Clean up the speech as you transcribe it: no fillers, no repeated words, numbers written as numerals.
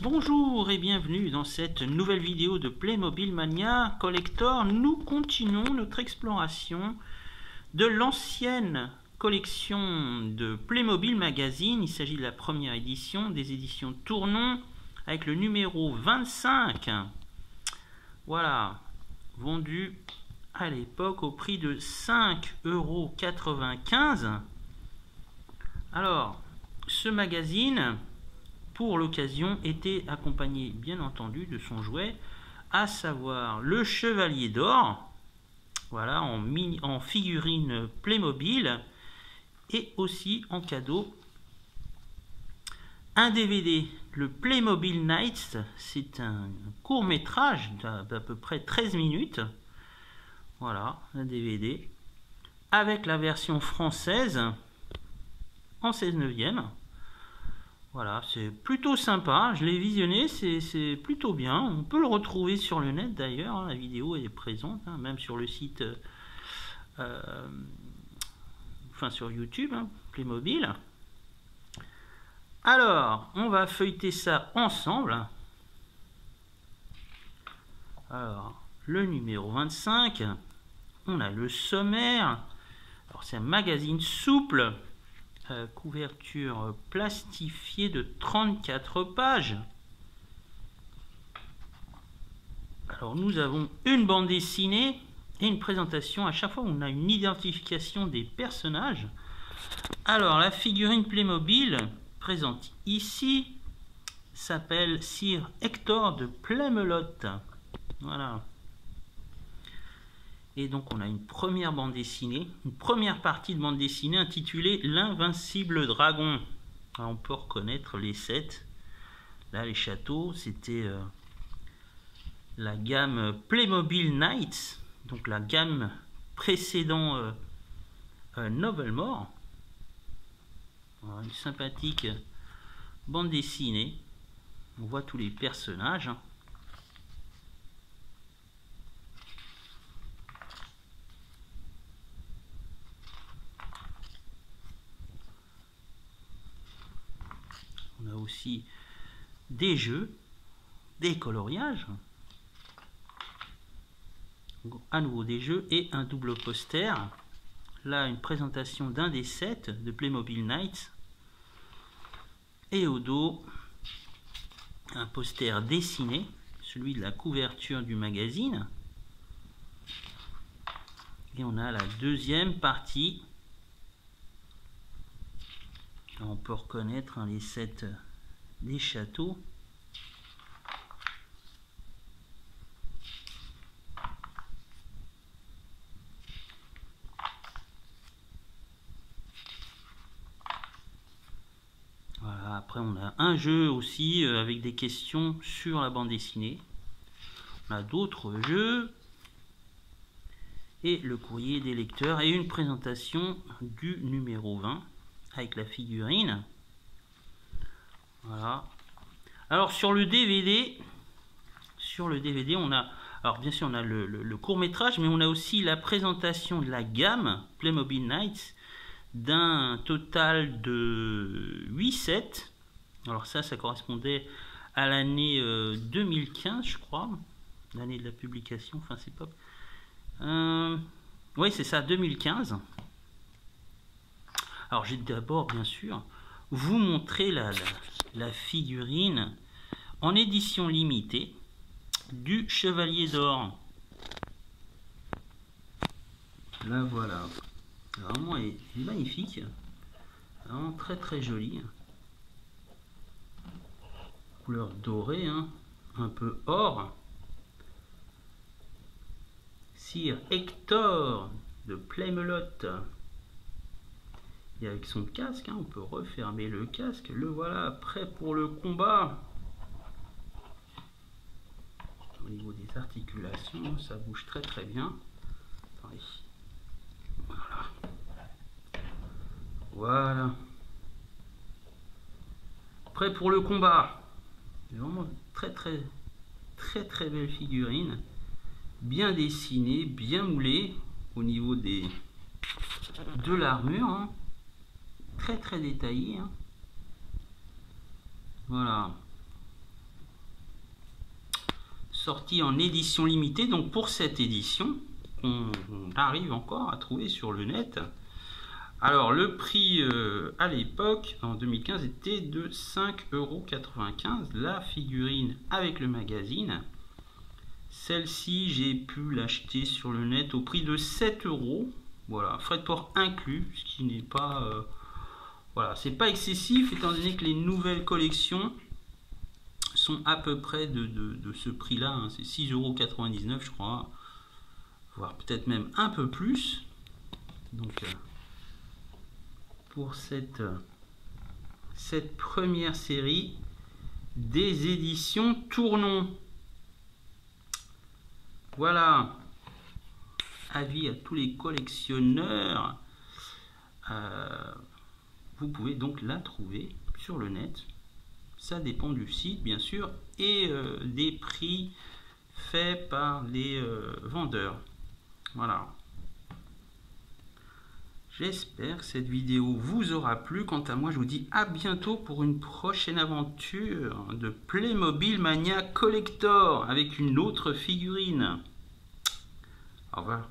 Bonjour et bienvenue dans cette nouvelle vidéo de Playmobil Mania Collector. Nous continuons notre exploration de l'ancienne collection de Playmobil Magazine. Il s'agit de la première édition, des éditions Tournon, avec le numéro 25. Voilà, vendu à l'époque au prix de 5,95 €. Alors, ce magazine, pour l'occasion, était accompagné bien entendu de son jouet, à savoir le Chevalier d'Or, voilà, en figurine Playmobil, et aussi en cadeau un DVD, le Playmobil Nights. C'est un court métrage d'à peu près 13 minutes, voilà, un DVD avec la version française en 16/9. Voilà, c'est plutôt sympa, je l'ai visionné, c'est plutôt bien. On peut le retrouver sur le net d'ailleurs, hein, la vidéo est présente, hein, même sur le site, enfin sur YouTube, hein, Playmobil. Alors, on va feuilleter ça ensemble. Alors, le numéro 25, on a le sommaire. Alors, c'est un magazine souple. Couverture plastifiée de 34 pages. Alors nous avons une bande dessinée et une présentation. À chaque fois on a une identification des personnages. Alors la figurine Playmobil présente ici s'appelle Sir Hector de Playmelot. Voilà. Et donc on a une première bande dessinée, une première partie de bande dessinée intitulée L'Invincible Dragon. Alors on peut reconnaître les sets. Là les châteaux, c'était la gamme Playmobil Nights, donc la gamme précédent Novelmore. Voilà, une sympathique bande dessinée. On voit tous les personnages. On a aussi des jeux, des coloriages, à nouveau des jeux et un double poster. Là, une présentation d'un des sets de Playmobil Nights. Et au dos, un poster dessiné, celui de la couverture du magazine. Et on a la deuxième partie. On peut reconnaître les sets des châteaux. Voilà, après on a un jeu aussi avec des questions sur la bande dessinée. On a d'autres jeux et le courrier des lecteurs et une présentation du numéro 20 avec la figurine. Voilà. Alors sur le DVD, on a, alors bien sûr on a le court métrage, mais on a aussi la présentation de la gamme Playmobil Nights d'un total de 8 sets. Alors ça correspondait à l'année 2015, je crois, l'année de la publication. Enfin c'est pas, oui c'est ça, 2015. Alors j'ai d'abord bien sûr vous montrer la figurine en édition limitée du Chevalier d'Or. Là voilà, vraiment elle est magnifique, vraiment très très jolie, couleur dorée, hein, un peu or. Sir Hector de Playmelot. Et avec son casque, hein, on peut refermer le casque. Le voilà, prêt pour le combat. Au niveau des articulations, ça bouge très très bien. Attendez. Voilà. Voilà. Prêt pour le combat. C'est vraiment très belle figurine. Bien dessinée, bien moulée au niveau de l'armure, hein. Très détaillé, hein. Voilà. sorti en édition limitée. Donc pour cette édition, on arrive encore à trouver sur le net. Alors le prix à l'époque, en 2015, était de 5,95 € la figurine avec le magazine. Celle-ci, j'ai pu l'acheter sur le net au prix de 7 €. Voilà, frais de port inclus, ce qui n'est pas... voilà, c'est pas excessif étant donné que les nouvelles collections sont à peu près de ce prix-là. Hein. C'est 6,99 € je crois, voire peut-être même un peu plus. Donc pour cette première série des éditions Tournon. Voilà, avis à tous les collectionneurs, vous pouvez donc la trouver sur le net. Ça dépend du site bien sûr et des prix faits par les vendeurs. Voilà. J'espère que cette vidéo vous aura plu. Quant à moi, je vous dis à bientôt pour une prochaine aventure de Playmobil Mania Collector avec une autre figurine. Au revoir.